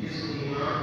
اس ایمان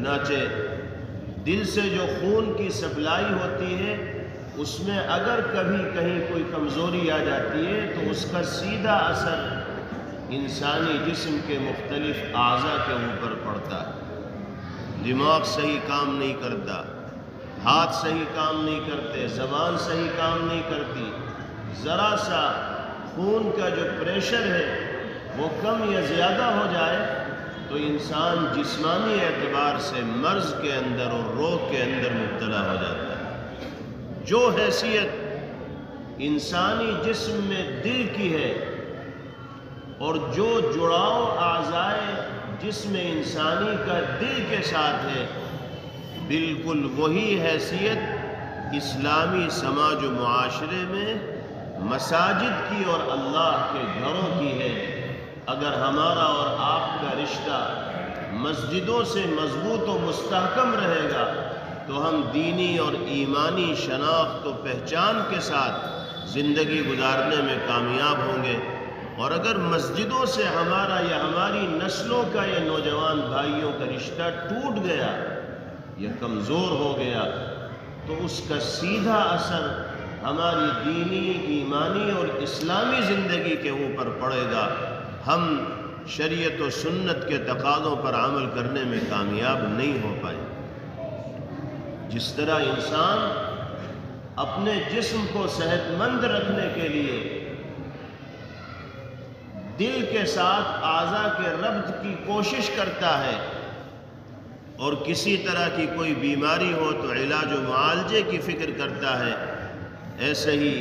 چنانچہ دل سے جو خون کی سپلائی ہوتی ہے اس میں اگر کبھی کہیں کوئی کمزوری آ جاتی ہے تو اس کا سیدھا اثر انسانی جسم کے مختلف اعضاء کے اوپر پڑتا ہے۔ دماغ صحیح کام نہیں کرتا، ہاتھ صحیح کام نہیں کرتے، زبان صحیح کام نہیں کرتی، ذرا سا خون کا جو پریشر ہے وہ کم یا زیادہ ہو جائے تو انسان جسمانی اعتبار سے مرض کے اندر اور روگ کے اندر مبتلا ہو جاتا ہے۔ جو حیثیت انسانی جسم میں دل کی ہے اور جو جڑاؤ اعضاء جسم انسانی کا دل کے ساتھ ہے، بالکل وہی حیثیت اسلامی سماج و معاشرے میں مساجد کی اور اللہ کے گھروں کی ہے۔ اگر ہمارا اور آپ کا رشتہ مسجدوں سے مضبوط و مستحکم رہے گا تو ہم دینی اور ایمانی شناخت و پہچان کے ساتھ زندگی گزارنے میں کامیاب ہوں گے، اور اگر مسجدوں سے ہمارا یا ہماری نسلوں کا یا نوجوان بھائیوں کا رشتہ ٹوٹ گیا یا کمزور ہو گیا تو اس کا سیدھا اثر ہماری دینی، ایمانی اور اسلامی زندگی کے اوپر پڑے گا۔ ہم شریعت و سنت کے تقاضوں پر عمل کرنے میں کامیاب نہیں ہو پائے۔ جس طرح انسان اپنے جسم کو صحت مند رکھنے کے لیے دل کے ساتھ اعضاء کے ربط کی کوشش کرتا ہے اور کسی طرح کی کوئی بیماری ہو تو علاج و معالجے کی فکر کرتا ہے، ایسے ہی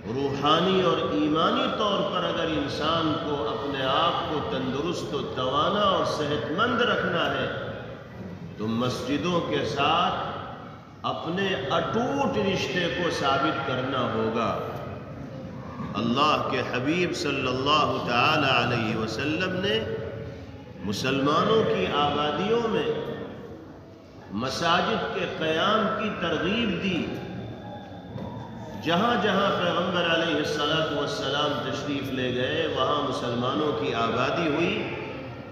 روحانی اور ایمانی طور پر اگر انسان کو اپنے آپ کو تندرست و توانا اور صحت مند رکھنا ہے تو مسجدوں کے ساتھ اپنے اٹوٹ رشتے کو ثابت کرنا ہوگا۔ اللہ کے حبیب صلی اللہ تعالی علیہ وسلم نے مسلمانوں کی آبادیوں میں مساجد کے قیام کی ترغیب دی۔ جہاں جہاں پیغمبر علیہ السلام تشریف لے گئے وہاں مسلمانوں کی آبادی ہوئی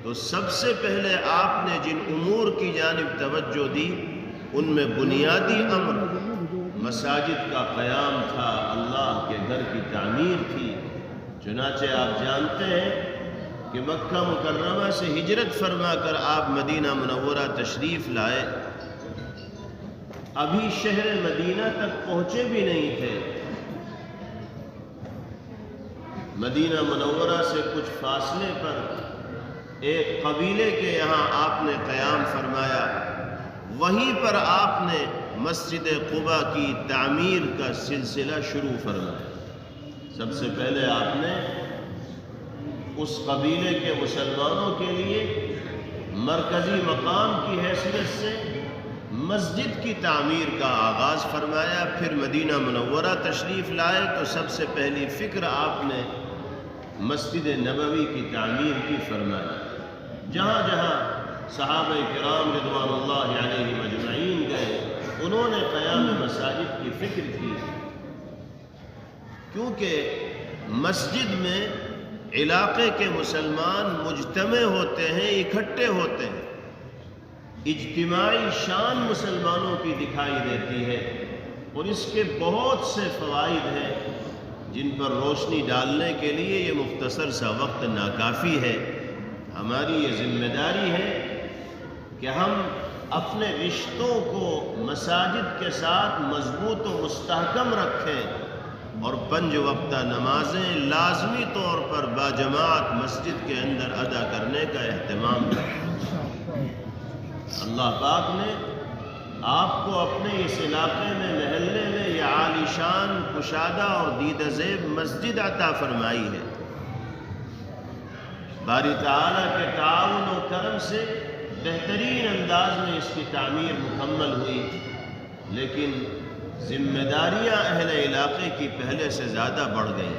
تو سب سے پہلے آپ نے جن امور کی جانب توجہ دی ان میں بنیادی امر مساجد کا قیام تھا، اللہ کے گھر کی تعمیر تھی۔ چنانچہ آپ جانتے ہیں کہ مکہ مکرمہ سے ہجرت فرما کر آپ مدینہ منورہ تشریف لائے، ابھی شہر مدینہ تک پہنچے بھی نہیں تھے۔ مدینہ منورہ سے کچھ فاصلے پر ایک قبیلے کے یہاں آپ نے قیام فرمایا، وہیں پر آپ نے مسجد قباء کی تعمیر کا سلسلہ شروع فرمایا۔ سب سے پہلے آپ نے اس قبیلے کے مسلمانوں کے لیے مرکزی مقام کی حیثیت سے مسجد کی تعمیر کا آغاز فرمایا، پھر مدینہ منورہ تشریف لائے تو سب سے پہلی فکر آپ نے مسجد نبوی کی تعمیر کی فرمایا۔ جہاں جہاں صحابہ کرام رضوان اللہ علیہم اجمعین گئے انہوں نے قیام مساجد کی فکر کی، کیونکہ مسجد میں علاقے کے مسلمان مجتمع ہوتے ہیں، اکٹھے ہوتے ہیں، اجتماعی شان مسلمانوں کی دکھائی دیتی ہے، اور اس کے بہت سے فوائد ہیں جن پر روشنی ڈالنے کے لیے یہ مختصر سا وقت ناکافی ہے۔ ہماری یہ ذمہ داری ہے کہ ہم اپنے رشتوں کو مساجد کے ساتھ مضبوط و مستحکم رکھیں اور 5 وقتہ نمازیں لازمی طور پر باجماعت مسجد کے اندر ادا کرنے کا اہتمام کریں۔ اللہ پاک نے آپ کو اپنے اس علاقے میں محلے میں یہ عالی شان کشادہ اور دیدہ زیب مسجد عطا فرمائی ہے۔ باری تعالیٰ کے تعاون و کرم سے بہترین انداز میں اس کی تعمیر مکمل ہوئی، لیکن ذمہ داریاں اہل علاقے کی پہلے سے زیادہ بڑھ گئیں۔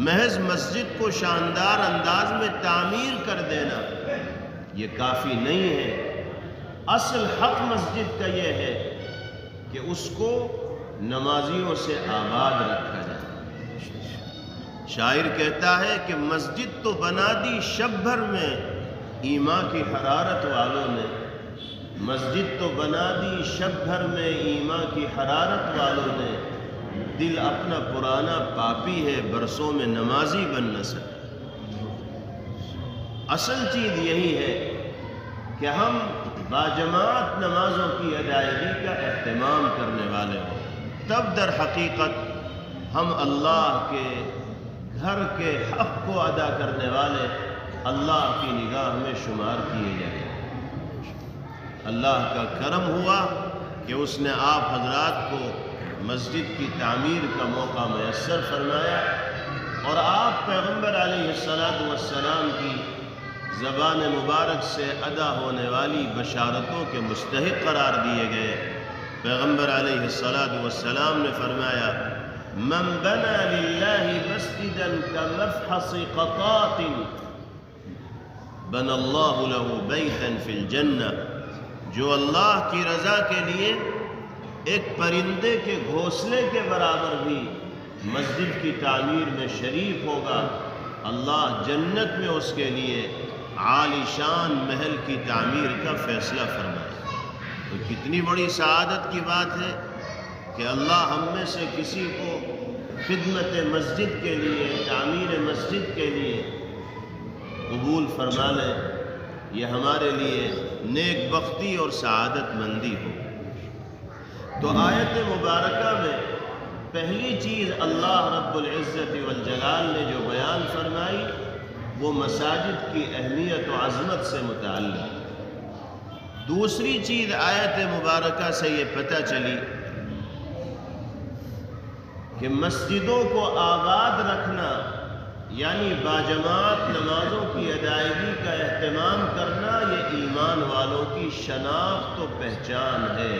محض مسجد کو شاندار انداز میں تعمیر کر دینا یہ کافی نہیں ہے، اصل حق مسجد کا یہ ہے کہ اس کو نمازیوں سے آباد رکھا جائے۔ شاعر کہتا ہے کہ مسجد تو بنا دی شب بھر میں، ایمان کی حرارت والوں نے مسجد تو بنا دی، شب بھر میں ایمان کی حرارت والوں نے دل اپنا پرانا پاپی ہے، برسوں میں نمازی بن نہ سکے۔ اصل چیز یہی ہے کہ ہم باجماعت نمازوں کی ادائیگی کا اہتمام کرنے والے ہوں، تب در حقیقت ہم اللہ کے گھر کے حق کو ادا کرنے والے اللہ کی نگاہ میں شمار کیے جائیں۔ اللہ کا کرم ہوا کہ اس نے آپ حضرات کو مسجد کی تعمیر کا موقع میسر فرمایا، اور آپ پیغمبر علیہ السلام کی زبان مبارک سے ادا ہونے والی بشارتوں کے مستحق قرار دیے گئے۔ پیغمبر علیہ السلام نے فرمایا، من بنا للہ مسجدا کمفحص قطاط بنى اللہ له بیتا فی الجنہ، جو اللہ کی رضا کے لیے ایک پرندے کے گھونسلے کے برابر بھی مسجد کی تعمیر میں شریک ہوگا، اللہ جنت میں اس کے لیے عالی شان محل کی تعمیر کا فیصلہ فرمائے۔ تو کتنی بڑی سعادت کی بات ہے کہ اللہ ہم میں سے کسی کو خدمت مسجد کے لیے، تعمیر مسجد کے لیے قبول فرما لے، یہ ہمارے لیے نیک بختی اور سعادت مندی ہو۔ تو آیت مبارکہ میں پہلی چیز اللہ رب العزت والجلال نے جو بیان فرمائی وہ مساجد کی اہمیت و عظمت سے متعلق۔ دوسری چیز آیت مبارکہ سے یہ پتہ چلی کہ مسجدوں کو آباد رکھنا یعنی باجماعت نمازوں کی ادائیگی کا اہتمام کرنا، یہ ایمان والوں کی شناخت و پہچان ہے،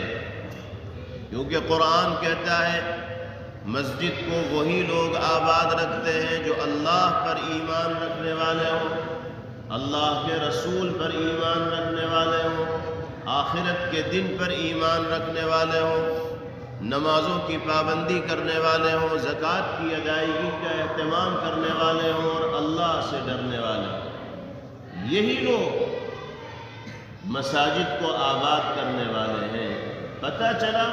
کیونکہ قرآن کہتا ہے مسجد کو وہی لوگ آباد رکھتے ہیں جو اللہ پر ایمان رکھنے والے ہوں، اللہ کے رسول پر ایمان رکھنے والے ہوں، آخرت کے دن پر ایمان رکھنے والے ہوں، نمازوں کی پابندی کرنے والے ہوں، زکوٰۃ کی ادائیگی کا اہتمام کرنے والے ہوں، اور اللہ سے ڈرنے والے ہوں۔ یہی لوگ مساجد کو آباد کرنے والے ہیں۔ پتہ چلا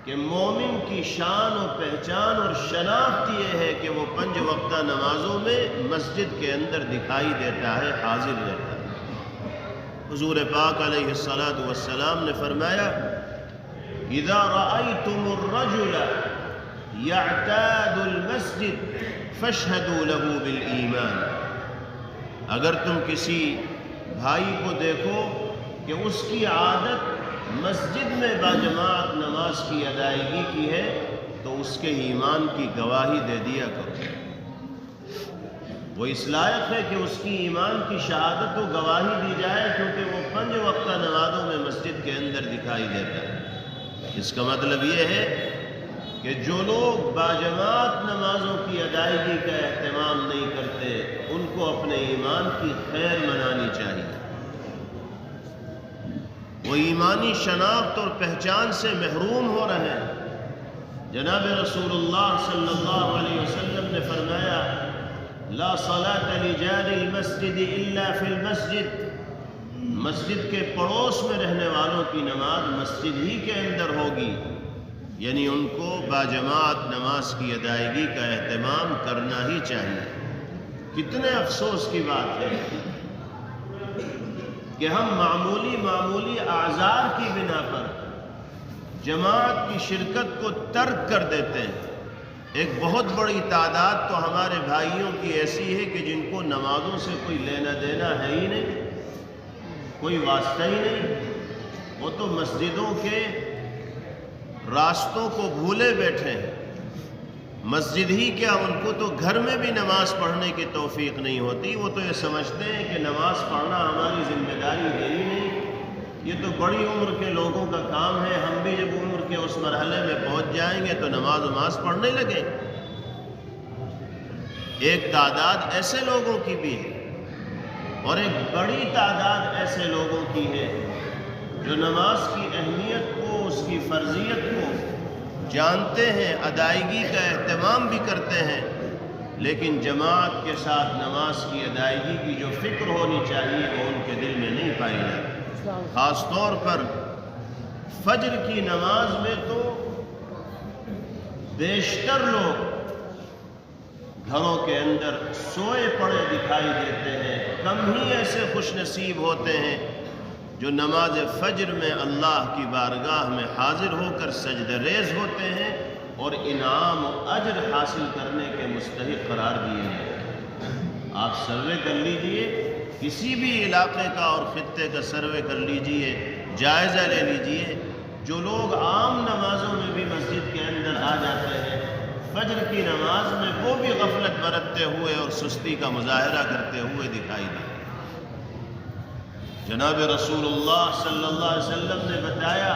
کہ مومن کی شان و پہچان اور شناخت یہ ہے کہ وہ 5 وقتہ نمازوں میں مسجد کے اندر دکھائی دیتا ہے، حاضر رہتا ہے۔ حضور پاک علیہ السلام نے فرمایا، اذا رأيتم الرجل يعتاد المسجد فاشهدوا له بالایمان، اگر تم کسی بھائی کو دیکھو کہ اس کی عادت مسجد میں باجماعت نماز کی ادائیگی کی ہے تو اس کے ایمان کی گواہی دے دیا کرو۔ وہ اس لائق ہے کہ اس کی ایمان کی شہادت و گواہی دی جائے، کیونکہ وہ 5 وقتہ نمازوں میں مسجد کے اندر دکھائی دیتا ہے۔ اس کا مطلب یہ ہے کہ جو لوگ باجماعت نمازوں کی ادائیگی کا اہتمام نہیں کرتے ان کو اپنے ایمان کی خیر منانی چاہیے۔ وہ ایمانی شناخت اور پہچان سے محروم ہو رہے ہیں۔ جناب رسول اللہ صلی اللہ علیہ وسلم نے فرمایا، لا صلاة لجار المسجد الا فی المسجد، مسجد کے پڑوس میں رہنے والوں کی نماز مسجد ہی کے اندر ہوگی، یعنی ان کو باجماعت نماز کی ادائیگی کا اہتمام کرنا ہی چاہیے۔ کتنے افسوس کی بات ہے کہ ہم معمولی اعذار کی بنا پر جماعت کی شرکت کو ترک کر دیتے ہیں۔ ایک بہت بڑی تعداد تو ہمارے بھائیوں کی ایسی ہے کہ جن کو نمازوں سے کوئی لینا دینا ہے ہی نہیں، کوئی واسطہ ہی نہیں، وہ تو مسجدوں کے راستوں کو بھولے بیٹھے ہیں۔ مسجد ہی کیا، ان کو تو گھر میں بھی نماز پڑھنے کی توفیق نہیں ہوتی۔ وہ تو یہ سمجھتے ہیں کہ نماز پڑھنا ہماری ذمہ داری ہے ہی نہیں، یہ تو بڑی عمر کے لوگوں کا کام ہے، ہم بھی جب عمر کے اس مرحلے میں پہنچ جائیں گے تو نماز پڑھنے لگیں۔ ایک تعداد ایسے لوگوں کی بھی ہے اور ایک بڑی تعداد ایسے لوگوں کی ہے جو نماز کی اہمیت کو، اس کی فرضیت کو جانتے ہیں، ادائیگی کا اہتمام بھی کرتے ہیں، لیکن جماعت کے ساتھ نماز کی ادائیگی کی جو فکر ہونی چاہیے وہ ان کے دل میں نہیں پائی جاتی۔ خاص طور پر فجر کی نماز میں تو بیشتر لوگ گھروں کے اندر سوئے پڑے دکھائی دیتے ہیں، کم ہی ایسے خوش نصیب ہوتے ہیں جو نماز فجر میں اللہ کی بارگاہ میں حاضر ہو کر سجدہ ریز ہوتے ہیں اور انعام و اجر حاصل کرنے کے مستحق قرار دیے ہیں۔ آپ سروے کر لیجئے، کسی بھی علاقے کا اور خطے کا سروے کر لیجئے، جائزہ لے لیجئے، جو لوگ عام نمازوں میں بھی مسجد کے اندر آ جاتے ہیں، فجر کی نماز میں وہ بھی غفلت برتتے ہوئے اور سستی کا مظاہرہ کرتے ہوئے دکھائی دے۔ جناب رسول اللہ صلی اللہ علیہ وسلم نے بتایا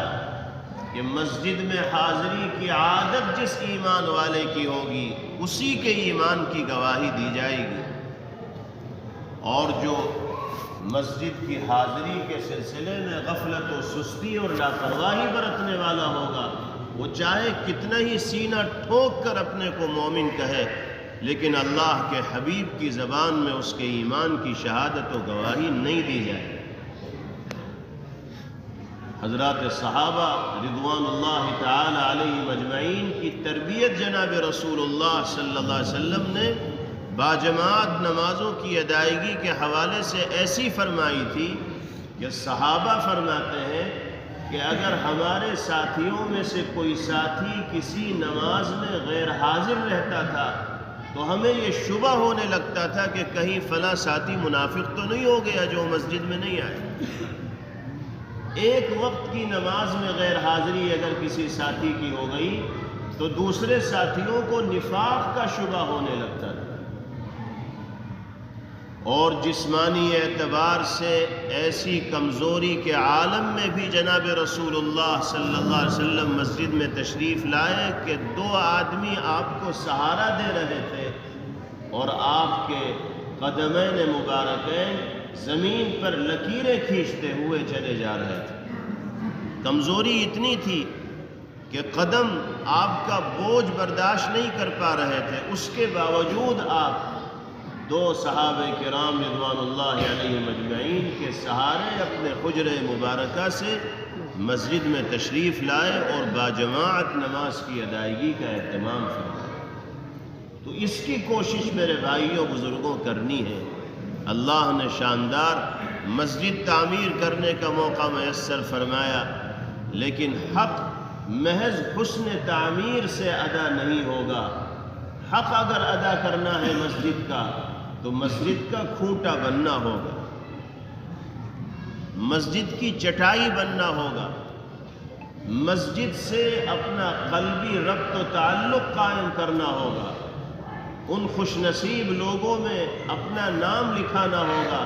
کہ مسجد میں حاضری کی عادت جس ایمان والے کی ہوگی اسی کے ایمان کی گواہی دی جائے گی، اور جو مسجد کی حاضری کے سلسلے میں غفلت و سستی اور لاپرواہی برتنے والا ہوگا، وہ چاہے کتنا ہی سینہ ٹھوک کر اپنے کو مومن کہے، لیکن اللہ کے حبیب کی زبان میں اس کے ایمان کی شہادت و گواہی نہیں دی جائے۔ حضرات صحابہ رضوان اللہ تعالی علیہم اجمعین کی تربیت جناب رسول اللہ صلی اللہ علیہ وسلم نے باجماعت نمازوں کی ادائیگی کے حوالے سے ایسی فرمائی تھی کہ صحابہ فرماتے ہیں کہ اگر ہمارے ساتھیوں میں سے کوئی ساتھی کسی نماز میں غیر حاضر رہتا تھا تو ہمیں یہ شبہ ہونے لگتا تھا کہ کہیں فلاں ساتھی منافق تو نہیں ہو گیا جو مسجد میں نہیں آئے۔ ایک وقت کی نماز میں غیر حاضری اگر کسی ساتھی کی ہو گئی تو دوسرے ساتھیوں کو نفاق کا شبہ ہونے لگتا تھا، اور جسمانی اعتبار سے ایسی کمزوری کے عالم میں بھی جناب رسول اللہ صلی اللہ علیہ وسلم مسجد میں تشریف لائے کہ 2 آدمی آپ کو سہارا دے رہے تھے اور آپ کے قدمین مبارکین زمین پر لکیریں کھینچتے ہوئے چلے جا رہے تھے۔ کمزوری اتنی تھی کہ قدم آپ کا بوجھ برداشت نہیں کر پا رہے تھے، اس کے باوجود آپ 2 صحابہ کرام رضوان اللہ علیہم اجمعین کے سہارے اپنے حجرہ مبارکہ سے مسجد میں تشریف لائے اور باجماعت نماز کی ادائیگی کا اہتمام فرمایا۔ تو اس کی کوشش میرے بھائیوں بزرگوں کرنی ہے۔ اللہ نے شاندار مسجد تعمیر کرنے کا موقع میسر فرمایا، لیکن حق محض حسن تعمیر سے ادا نہیں ہوگا۔ حق اگر ادا کرنا ہے مسجد کا تو مسجد کا کھوٹا بننا ہوگا، مسجد کی چٹائی بننا ہوگا، مسجد سے اپنا قلبی ربط و تعلق قائم کرنا ہوگا، ان خوش نصیب لوگوں میں اپنا نام لکھانا ہوگا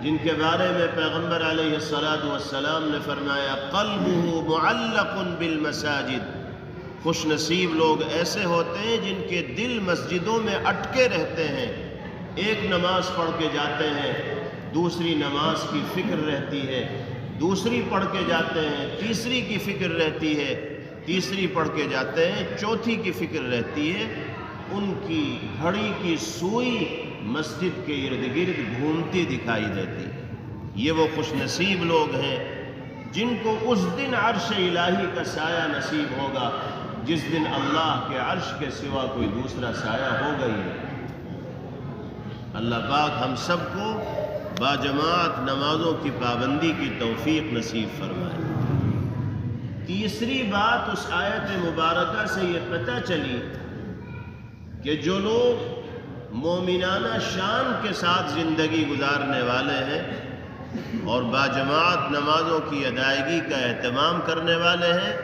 جن کے بارے میں پیغمبر علیہ السلام نے فرمایا قلبہ معلق بالمساجد۔ خوش نصیب لوگ ایسے ہوتے ہیں جن کے دل مسجدوں میں اٹکے رہتے ہیں، ایک نماز پڑھ کے جاتے ہیں، دوسری نماز کی فکر رہتی ہے، دوسری پڑھ کے جاتے ہیں، تیسری کی فکر رہتی ہے، تیسری پڑھ کے جاتے ہیں، چوتھی کی فکر رہتی ہے۔ ان کی گھڑی کی سوئی مسجد کے ارد گرد گھومتی دکھائی دیتی ہے۔ یہ وہ خوش نصیب لوگ ہیں جن کو اس دن عرش الہی کا سایہ نصیب ہوگا جس دن اللہ کے عرش کے سوا کوئی دوسرا سایہ ہوگا ہی نہیں۔ اللہ پاک ہم سب کو باجماعت نمازوں کی پابندی کی توفیق نصیب فرمائے۔ تیسری بات اس آیت مبارکہ سے یہ پتہ چلی کہ جو لوگ مومنانہ شان کے ساتھ زندگی گزارنے والے ہیں اور باجماعت نمازوں کی ادائیگی کا اہتمام کرنے والے ہیں،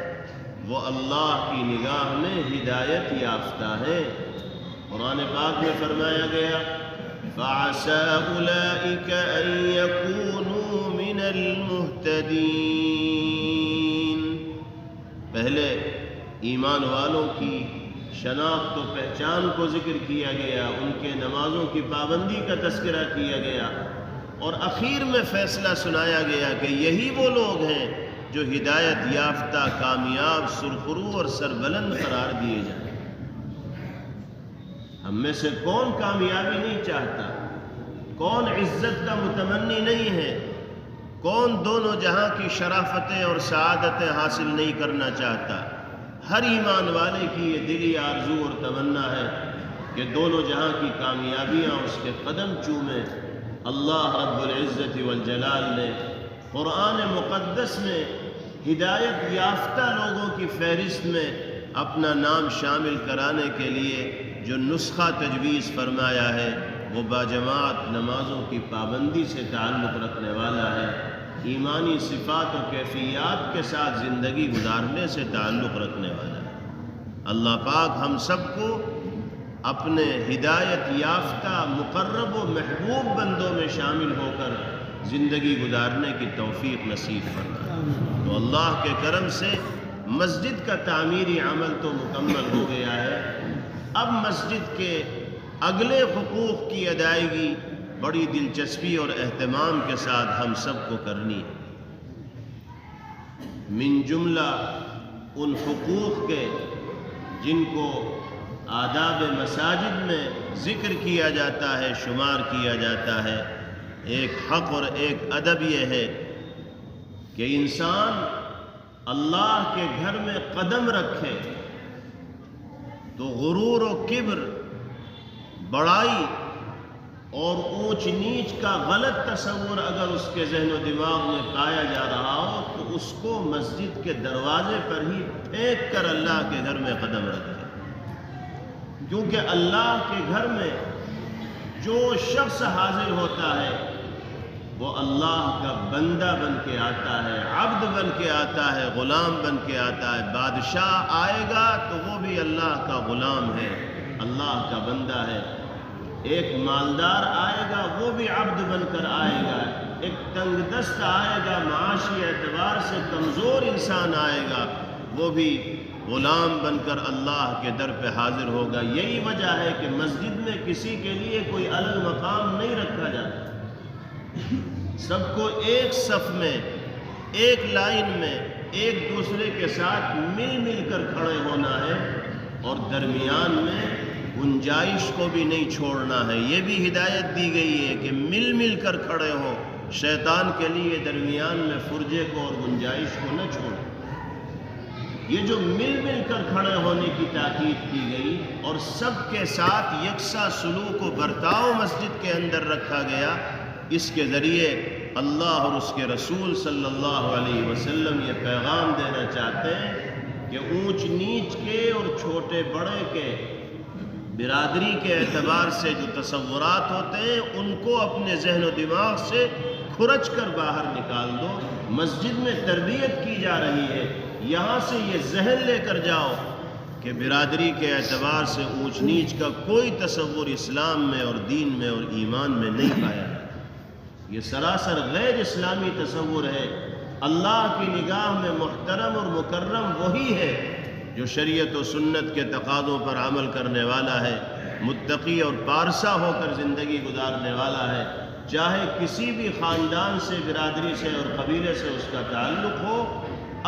وہ اللہ کی نگاہ میں ہدایت یافتہ ہیں۔ قرآن پاک میں فرمایا گیا فَعَسَىٰ أُولَٰئِكَ أَن يَكُونُوا مِنَ الْمُهْتَدِينَ۔ پہلے ایمان والوں کی شناخت و پہچان کو ذکر کیا گیا، ان کے نمازوں کی پابندی کا تذکرہ کیا گیا، اور اخیر میں فیصلہ سنایا گیا کہ یہی وہ لوگ ہیں جو ہدایت یافتہ، کامیاب، سرخرو اور سربلند قرار دیے جائیں۔ ہم میں سے کون کامیابی نہیں چاہتا؟ کون عزت کا متمنی نہیں ہے؟ کون دونوں جہاں کی شرافتیں اور سعادتیں حاصل نہیں کرنا چاہتا؟ ہر ایمان والے کی یہ دلی آرزو اور تمنا ہے کہ دونوں جہاں کی کامیابیاں اس کے قدم چومیں۔ اللہ رب العزت والجلال نے قرآن مقدس میں ہدایت یافتہ لوگوں کی فہرست میں اپنا نام شامل کرانے کے لیے جو نسخہ تجویز فرمایا ہے وہ باجماعت نمازوں کی پابندی سے تعلق رکھنے والا ہے، ایمانی صفات و کیفیات کے ساتھ زندگی گزارنے سے تعلق رکھنے والا ہے۔ اللہ پاک ہم سب کو اپنے ہدایت یافتہ مقرب و محبوب بندوں میں شامل ہو کر زندگی گزارنے کی توفیق نصیب فرمائے۔ تو اللہ کے کرم سے مسجد کا تعمیری عمل تو مکمل ہو گیا ہے، اب مسجد کے اگلے حقوق کی ادائیگی بڑی دلچسپی اور اہتمام کے ساتھ ہم سب کو کرنی ہے۔ من جملہ ان حقوق کے جن کو آداب مساجد میں ذکر کیا جاتا ہے، شمار کیا جاتا ہے، ایک حق اور ایک ادب یہ ہے کہ انسان اللہ کے گھر میں قدم رکھے تو غرور و کبر، بڑائی اور اونچ نیچ کا غلط تصور اگر اس کے ذہن و دماغ میں پایا جا رہا ہو تو اس کو مسجد کے دروازے پر ہی پھینک کر اللہ کے گھر میں قدم رکھے، کیونکہ اللہ کے گھر میں جو شخص حاضر ہوتا ہے وہ اللہ کا بندہ بن کے آتا ہے، عبد بن کے آتا ہے، غلام بن کے آتا ہے۔ بادشاہ آئے گا تو وہ بھی اللہ کا غلام ہے، اللہ کا بندہ ہے۔ ایک مالدار آئے گا وہ بھی عبد بن کر آئے گا، ایک تنگ دست آئے گا، معاشی اعتبار سے کمزور انسان آئے گا، وہ بھی غلام بن کر اللہ کے در پہ حاضر ہوگا۔ یہی وجہ ہے کہ مسجد میں کسی کے لیے کوئی الگ مقام نہیں رکھا جاتا، سب کو ایک صف میں، ایک لائن میں، ایک دوسرے کے ساتھ مل مل کر کھڑے ہونا ہے، اور درمیان میں گنجائش کو بھی نہیں چھوڑنا ہے۔ یہ بھی ہدایت دی گئی ہے کہ مل مل کر کھڑے ہو، شیطان کے لیے درمیان میں فرجے کو اور گنجائش کو نہ چھوڑیں۔ یہ جو مل مل کر کھڑے ہونے کی تاکید کی گئی اور سب کے ساتھ یکساں سلوک و برتاؤ مسجد کے اندر رکھا گیا، اس کے ذریعے اللہ اور اس کے رسول صلی اللہ علیہ وسلم یہ پیغام دینا چاہتے ہیں کہ اونچ نیچ کے اور چھوٹے بڑے کے، برادری کے اعتبار سے جو تصورات ہوتے ہیں ان کو اپنے ذہن و دماغ سے کھرچ کر باہر نکال دو۔ مسجد میں تربیت کی جا رہی ہے، یہاں سے یہ ذہن لے کر جاؤ کہ برادری کے اعتبار سے اونچ نیچ کا کوئی تصور اسلام میں اور دین میں اور ایمان میں نہیں پایا جاتا۔ یہ سراسر غیر اسلامی تصور ہے۔ اللہ کی نگاہ میں محترم اور مکرم وہی ہے جو شریعت و سنت کے تقاضوں پر عمل کرنے والا ہے، متقی اور پارسا ہو کر زندگی گزارنے والا ہے، چاہے کسی بھی خاندان سے، برادری سے اور قبیلے سے اس کا تعلق ہو،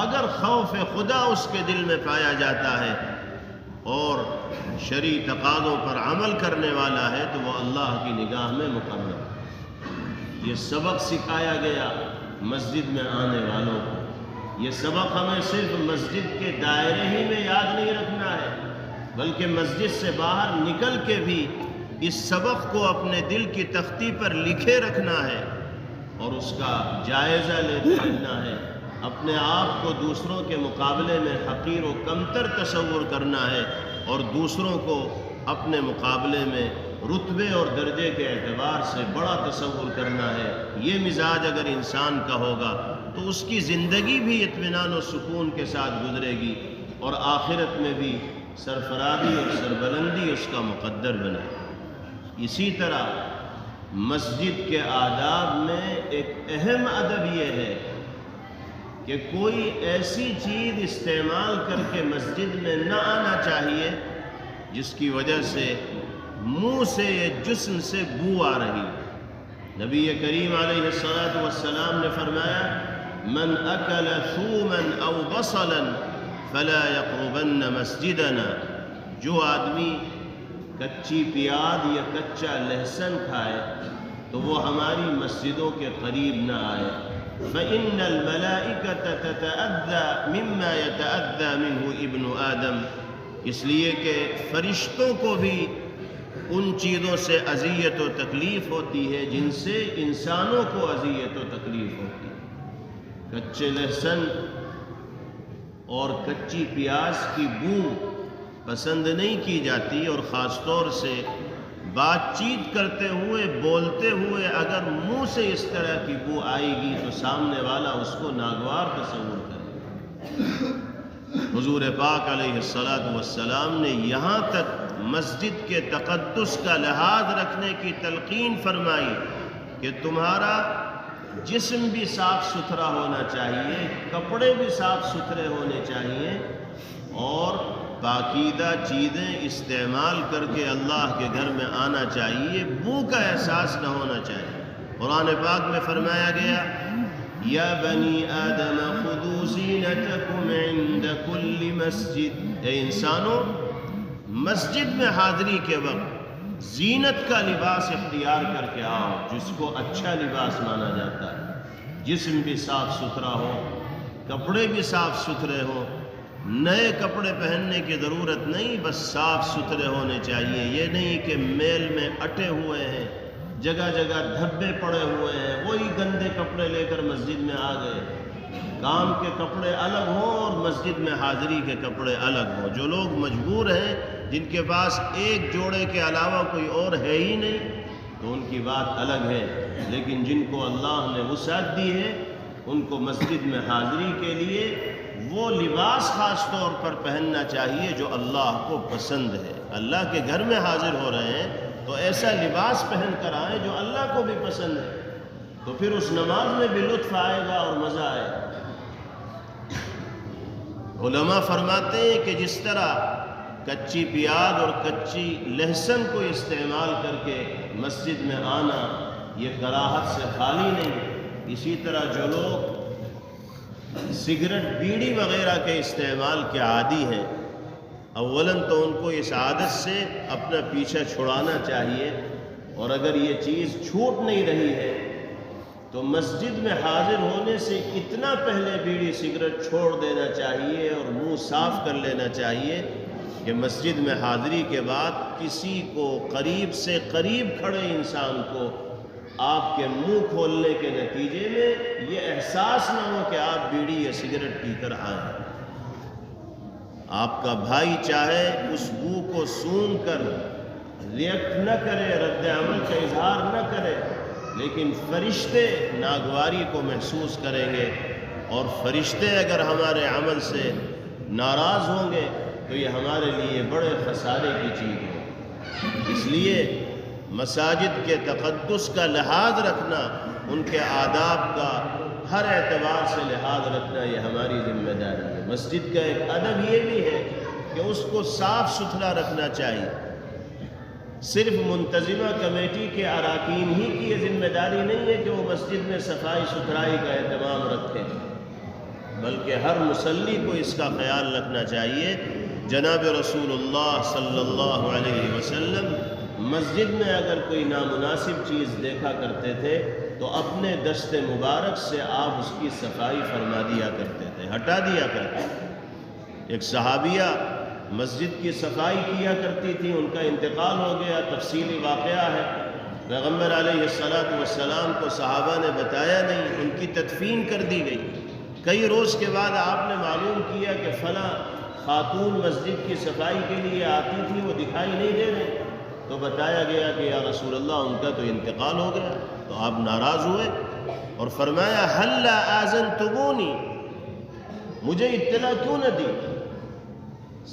اگر خوف خدا اس کے دل میں پایا جاتا ہے اور شرعی تقاضوں پر عمل کرنے والا ہے تو وہ اللہ کی نگاہ میں مکرم ہے۔ یہ سبق سکھایا گیا مسجد میں آنے والوں کو۔ یہ سبق ہمیں صرف مسجد کے دائرے ہی میں یاد نہیں رکھنا ہے، بلکہ مسجد سے باہر نکل کے بھی اس سبق کو اپنے دل کی تختی پر لکھے رکھنا ہے اور اس کا جائزہ لیتے رہنا ہے۔ اپنے آپ کو دوسروں کے مقابلے میں حقیر و کمتر تصور کرنا ہے اور دوسروں کو اپنے مقابلے میں رتبے اور درجے کے اعتبار سے بڑا تصور کرنا ہے۔ یہ مزاج اگر انسان کا ہوگا تو اس کی زندگی بھی اطمینان و سکون کے ساتھ گزرے گی اور آخرت میں بھی سرفرازی اور سربلندی اس کا مقدر بنے۔ اسی طرح مسجد کے آداب میں ایک اہم ادب یہ ہے کہ کوئی ایسی چیز استعمال کر کے مسجد میں نہ آنا چاہیے جس کی وجہ سے منہ سے یا جسم سے بو آ رہی۔ نبی کریم علیہ الصلاۃ والسلام نے فرمایا من اکل ثوما او بصلا فلا یقربن مسجدنا، جو آدمی کچی پیاز یا کچا لہسن کھائے تو وہ ہماری مسجدوں کے قریب نہ آئے۔ فَإِنَّ الْمَلَائِكَةَ تَتَأَذَّى مِمَّا يَتَأَذَّى مِنْهُ ابْنُ آدم، اس لیے کہ فرشتوں کو بھی ان چیزوں سے اذیت و تکلیف ہوتی ہے جن سے انسانوں کو اذیت و تکلیف ہوتی ہے۔ کچے لہسن اور کچی پیاز کی بو پسند نہیں کی جاتی، اور خاص طور سے بات چیت کرتے ہوئے بولتے ہوئے اگر منہ سے اس طرح کی بو آئے گی تو سامنے والا اس کو ناگوار تصور کرے۔ حضور پاک علیہ السلام نے یہاں تک مسجد کے تقدس کا لحاظ رکھنے کی تلقین فرمائی کہ تمہارا جسم بھی صاف ستھرا ہونا چاہیے، کپڑے بھی صاف ستھرے ہونے چاہیے، اور پاکیزہ چیزیں استعمال کر کے اللہ کے گھر میں آنا چاہیے، بو کا احساس نہ ہونا چاہیے۔ قرآن پاک میں فرمایا گیا یا بنی آدم خذوا زینتکم عند کل مسجد، اے انسانوں مسجد میں حاضری کے وقت زینت کا لباس اختیار کر کے آؤ، جس کو اچھا لباس مانا جاتا ہے۔ جسم بھی صاف ستھرا ہو، کپڑے بھی صاف ستھرے ہوں، نئے کپڑے پہننے کی ضرورت نہیں، بس صاف ستھرے ہونے چاہیے۔ یہ نہیں کہ میل میں اٹے ہوئے ہیں، جگہ جگہ دھبے پڑے ہوئے ہیں، وہی گندے کپڑے لے کر مسجد میں آ گئے۔ کام کے کپڑے الگ ہوں اور مسجد میں حاضری کے کپڑے الگ ہوں۔ جو لوگ مجبور ہیں، جن کے پاس ایک جوڑے کے علاوہ کوئی اور ہے ہی نہیں، تو ان کی بات الگ ہے، لیکن جن کو اللہ نے وسعت دی ہے ان کو مسجد میں حاضری کے لیے وہ لباس خاص طور پر پہننا چاہیے جو اللہ کو پسند ہے۔ اللہ کے گھر میں حاضر ہو رہے ہیں تو ایسا لباس پہن کر آئیں جو اللہ کو بھی پسند ہے، تو پھر اس نماز میں بھی لطف آئے گا اور مزہ آئے گا۔ علماء فرماتے ہیں کہ جس طرح کچی پیاز اور کچی لہسن کو استعمال کر کے مسجد میں آنا یہ کراہت سے خالی نہیں، اسی طرح جو لوگ سگریٹ بیڑی وغیرہ کے استعمال کے عادی ہیں، اولاً تو ان کو اس عادت سے اپنا پیچھا چھڑانا چاہیے، اور اگر یہ چیز چھوٹ نہیں رہی ہے تو مسجد میں حاضر ہونے سے اتنا پہلے بیڑی سگریٹ چھوڑ دینا چاہیے اور منہ صاف کر لینا چاہیے کہ مسجد میں حاضری کے بعد کسی کو قریب سے قریب کھڑے انسان کو آپ کے منہ کھولنے کے نتیجے میں یہ احساس نہ ہو کہ آپ بیڑی یا سگریٹ پی کر آئے۔ آپ کا بھائی چاہے اس بو کو سونگھ کر ریئیکٹ نہ کرے، رد عمل کا اظہار نہ کرے، لیکن فرشتے ناگواری کو محسوس کریں گے، اور فرشتے اگر ہمارے عمل سے ناراض ہوں گے تو یہ ہمارے لیے بڑے خسارے کی چیز ہے۔ اس لیے مساجد کے تقدس کا لحاظ رکھنا، ان کے آداب کا ہر اعتبار سے لحاظ رکھنا یہ ہماری ذمہ داری ہے۔ مسجد کا ایک ادب یہ بھی ہے کہ اس کو صاف ستھرا رکھنا چاہیے۔ صرف منتظمہ کمیٹی کے اراکین ہی کی یہ ذمہ داری نہیں ہے کہ وہ مسجد میں صفائی ستھرائی کا اہتمام رکھیں، بلکہ ہر مصلی کو اس کا خیال رکھنا چاہیے۔ جناب رسول اللہ صلی اللہ علیہ وسلم مسجد میں اگر کوئی نامناسب چیز دیکھا کرتے تھے تو اپنے دست مبارک سے آپ اس کی صفائی فرما دیا کرتے تھے، ہٹا دیا کرتے تھے۔ ایک صحابیہ مسجد کی صفائی کیا کرتی تھی، ان کا انتقال ہو گیا، تفصیلی واقعہ ہے، پیغمبر علیہ السلام کو صحابہ نے بتایا نہیں، ان کی تدفین کر دی گئی۔ کئی روز کے بعد آپ نے معلوم کیا کہ فلاں خاتون مسجد کی صفائی کے لیے آتی تھی، وہ دکھائی نہیں دے رہے، تو بتایا گیا کہ یا رسول اللہ ان کا تو انتقال ہو گیا۔ تو آپ ناراض ہوئے اور فرمایا ہلا آذنتمونی، مجھے اطلاع کیوں نہ دی؟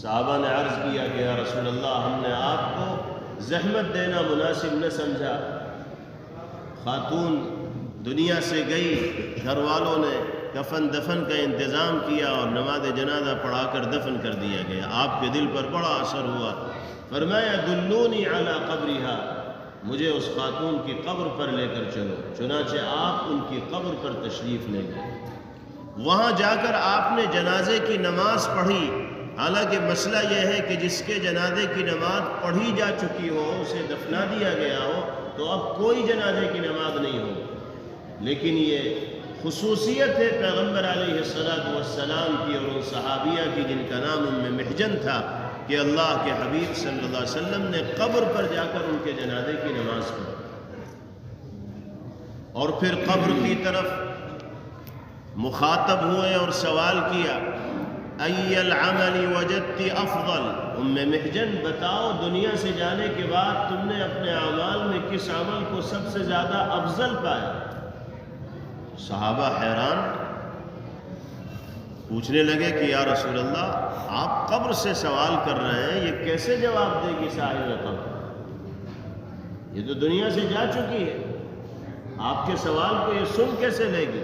صحابہ نے عرض کیا کہ یا رسول اللہ ہم نے آپ کو زحمت دینا مناسب نہ سمجھا، خاتون دنیا سے گئی، گھر والوں نے کفن دفن کا انتظام کیا اور نماز جنازہ پڑھا کر دفن کر دیا گیا۔ آپ کے دل پر بڑا اثر ہوا، فرمایا دلونی علی قبرہا، مجھے اس خاتون کی قبر پر لے کر چلو۔ چنانچہ آپ ان کی قبر پر تشریف لے گئے۔ وہاں جا کر آپ نے جنازے کی نماز پڑھی حالانکہ مسئلہ یہ ہے کہ جس کے جنازے کی نماز پڑھی جا چکی ہو، اسے دفنا دیا گیا ہو، تو اب کوئی جنازے کی نماز نہیں ہو۔ لیکن یہ خصوصیت ہے پیغمبر علیہ السلام کی اور ان صحابیہ کی جن کا نام ام محجن تھا کہ اللہ کے حبیب صلی اللہ علیہ وسلم نے قبر پر جا کر ان کے جنازے کی نماز پڑھی، اور پھر قبر کی طرف مخاطب ہوئے اور سوال کیا، ای العمل وجدت افضل، ام محجن بتاؤ دنیا سے جانے کے بعد تم نے اپنے اعمال میں کس عمل کو سب سے زیادہ افضل پایا؟ صحابہ حیران پوچھنے لگے کہ یا رسول اللہ، آپ قبر سے سوال کر رہے ہیں، یہ کیسے جواب دے گی صاحب قبر؟ یہ تو دنیا سے جا چکی ہے، آپ کے سوال کو یہ سن کیسے لے گی؟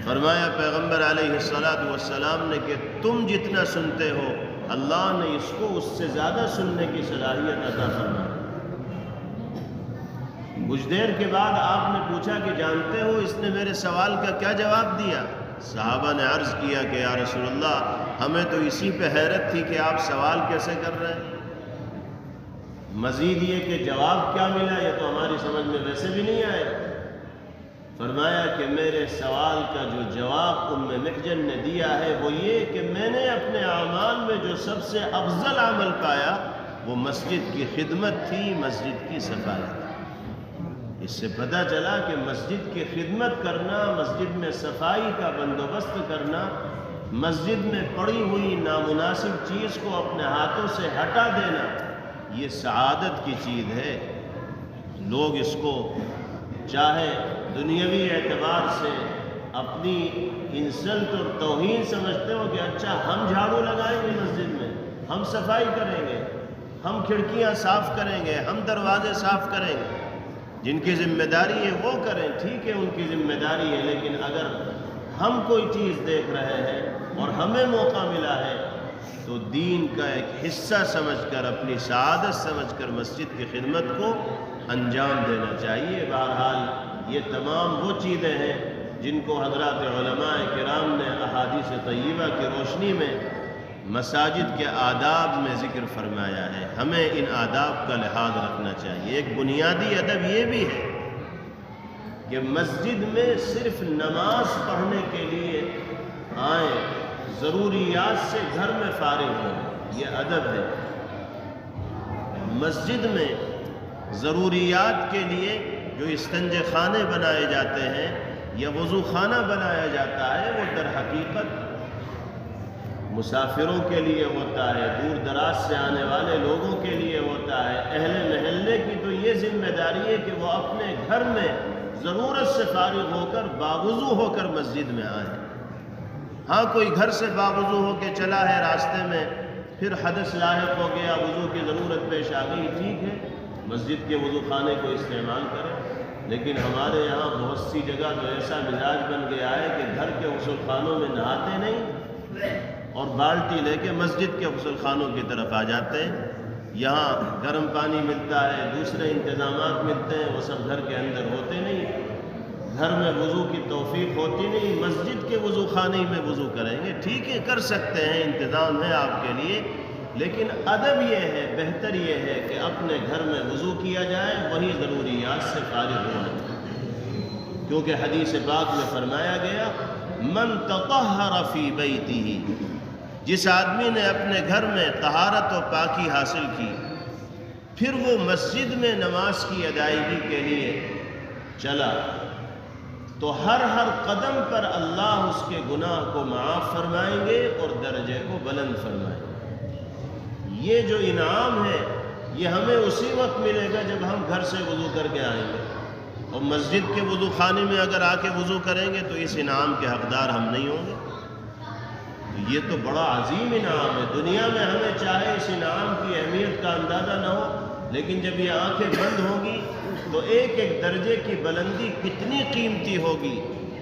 فرمایا پیغمبر علیہ السلام نے کہ تم جتنا سنتے ہو اللہ نے اس کو اس سے زیادہ سننے کی صلاحیت عطا فرمائی۔ کچھ دیر کے بعد آپ نے پوچھا کہ جانتے ہو اس نے میرے سوال کا کیا جواب دیا؟ صحابہ نے عرض کیا کہ یا رسول اللہ، ہمیں تو اسی پہ حیرت تھی کہ آپ سوال کیسے کر رہے ہیں، مزید یہ کہ جواب کیا ملا یہ تو ہماری سمجھ میں ویسے بھی نہیں آئے۔ فرمایا کہ میرے سوال کا جو جواب ام محجن نے دیا ہے وہ یہ کہ میں نے اپنے اعمال میں جو سب سے افضل عمل پایا وہ مسجد کی خدمت تھی، مسجد کی صفائی تھی۔ اس سے پتہ چلا کہ مسجد کی خدمت کرنا، مسجد میں صفائی کا بندوبست کرنا، مسجد میں پڑی ہوئی نامناسب چیز کو اپنے ہاتھوں سے ہٹا دینا، یہ سعادت کی چیز ہے۔ لوگ اس کو چاہے دنیاوی اعتبار سے اپنی انسلٹ اور توہین سمجھتے ہو کہ اچھا ہم جھاڑو لگائیں گے مسجد میں، ہم صفائی کریں گے، ہم کھڑکیاں صاف کریں گے، ہم دروازے صاف کریں گے۔ جن کی ذمہ داری ہے وہ کریں، ٹھیک ہے ان کی ذمہ داری ہے، لیکن اگر ہم کوئی چیز دیکھ رہے ہیں اور ہمیں موقع ملا ہے تو دین کا ایک حصہ سمجھ کر، اپنی سعادت سمجھ کر مسجد کی خدمت کو انجام دینا چاہیے۔ بہرحال یہ تمام وہ چیزیں ہیں جن کو حضرات علماء کرام نے احادیث طیبہ کی روشنی میں مساجد کے آداب میں ذکر فرمایا ہے، ہمیں ان آداب کا لحاظ رکھنا چاہیے۔ ایک بنیادی ادب یہ بھی ہے کہ مسجد میں صرف نماز پڑھنے کے لیے آئیں، ضروریات سے گھر میں فارغ ہوں، یہ ادب ہے۔ مسجد میں ضروریات کے لیے جو استنجے خانے بنائے جاتے ہیں یا وضو خانہ بنایا جاتا ہے وہ در حقیقت مسافروں کے لیے ہوتا ہے، دور دراز سے آنے والے لوگوں کے لیے ہوتا ہے۔ اہل محلے کی تو یہ ذمہ داری ہے کہ وہ اپنے گھر میں ضرورت سے فارغ ہو کر باوضو ہو کر مسجد میں آئیں۔ ہاں کوئی گھر سے باوضو ہو کے چلا ہے، راستے میں پھر حدث لاحق ہو گیا، وضو کی ضرورت پیش آ گئی، ٹھیک ہے مسجد کے وضو خانے کو استعمال کریں، لیکن ہمارے یہاں بہت سی جگہ تو ایسا مزاج بن گیا ہے کہ گھر کے غسل خانوں میں نہاتے نہیں اور بالٹی لے کے مسجد کے غسل خانوں کی طرف آ جاتے ہیں۔ یہاں گرم پانی ملتا ہے، دوسرے انتظامات ملتے ہیں، وہ سب گھر کے اندر ہوتے نہیں، گھر میں وضو کی توفیق ہوتی نہیں، مسجد کے وضو خانے میں وضو کریں گے، ٹھیک ہے کر سکتے ہیں، انتظام ہے آپ کے لیے، لیکن ادب یہ ہے، بہتر یہ ہے کہ اپنے گھر میں وضو کیا جائے، وہی ضروریات سے فارغ ہونا، کیونکہ حدیث پاک میں فرمایا گیا من تطہر فی بیتہ، جس آدمی نے اپنے گھر میں طہارت و پاکی حاصل کی پھر وہ مسجد میں نماز کی ادائیگی کے لیے چلا تو ہر قدم پر اللہ اس کے گناہ کو معاف فرمائیں گے اور درجے کو بلند فرمائیں گے۔ یہ جو انعام ہے یہ ہمیں اسی وقت ملے گا جب ہم گھر سے وضو کر کے آئیں گے، اور مسجد کے وضو خانے میں اگر آ کے وضو کریں گے تو اس انعام کے حقدار ہم نہیں ہوں گے۔ یہ تو بڑا عظیم انعام ہے، دنیا میں ہمیں چاہے اس انعام کی اہمیت کا اندازہ نہ ہو، لیکن جب یہ آنکھیں بند ہوں گی تو ایک ایک درجے کی بلندی کتنی قیمتی ہوگی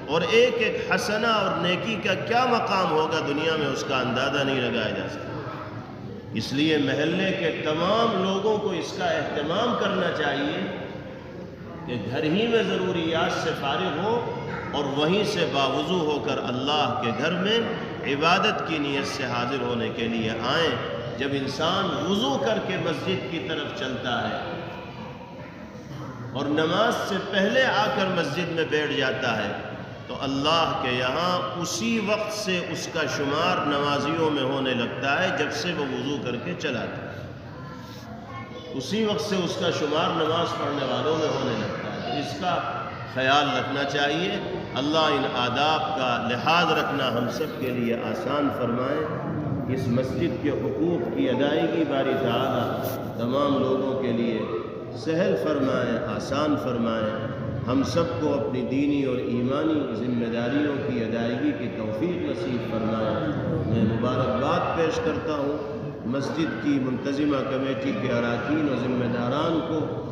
اور ایک ایک حسنہ اور نیکی کا کیا مقام ہوگا دنیا میں، اس کا اندازہ نہیں لگایا جا سکتا۔ اس لیے محلے کے تمام لوگوں کو اس کا اہتمام کرنا چاہیے کہ گھر ہی میں ضروریات سے فارغ ہو اور وہیں سے باوضو ہو کر اللہ کے گھر میں عبادت کی نیت سے حاضر ہونے کے لیے آئیں۔ جب انسان وضو کر کے مسجد کی طرف چلتا ہے اور نماز سے پہلے آ کر مسجد میں بیٹھ جاتا ہے تو اللہ کے یہاں اسی وقت سے اس کا شمار نمازیوں میں ہونے لگتا ہے جب سے وہ وضو کر کے چلا تھا، اسی وقت سے اس کا شمار نماز پڑھنے والوں میں ہونے لگتا ہے۔ تو اس کا خیال رکھنا چاہیے۔ اللہ ان آداب کا لحاظ رکھنا ہم سب کے لیے آسان فرمائے۔ اس مسجد کے حقوق کی ادائیگی باری تعالی تمام لوگوں کے لیے سہل فرمائے، آسان فرمائے۔ ہم سب کو اپنی دینی اور ایمانی ذمہ داریوں کی ادائیگی کی توفیق نصیب فرمائے۔ میں مبارکباد پیش کرتا ہوں مسجد کی منتظمہ کمیٹی کے اراکین و ذمہ داران کو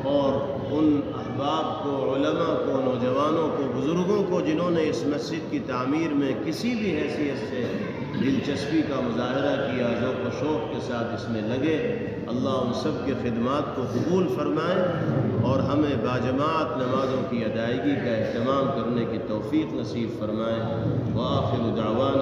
اور ان احباب کو، علماء کو، نوجوانوں کو، بزرگوں کو جنہوں نے اس مسجد کی تعمیر میں کسی بھی حیثیت سے دلچسپی کا مظاہرہ کیا، ذوق و شوق کے ساتھ اس میں لگے۔ اللہ ان سب کی خدمات کو قبول فرمائے اور ہمیں باجماعت نمازوں کی ادائیگی کا اہتمام کرنے کی توفیق نصیب فرمائے۔ وآخر دعوانا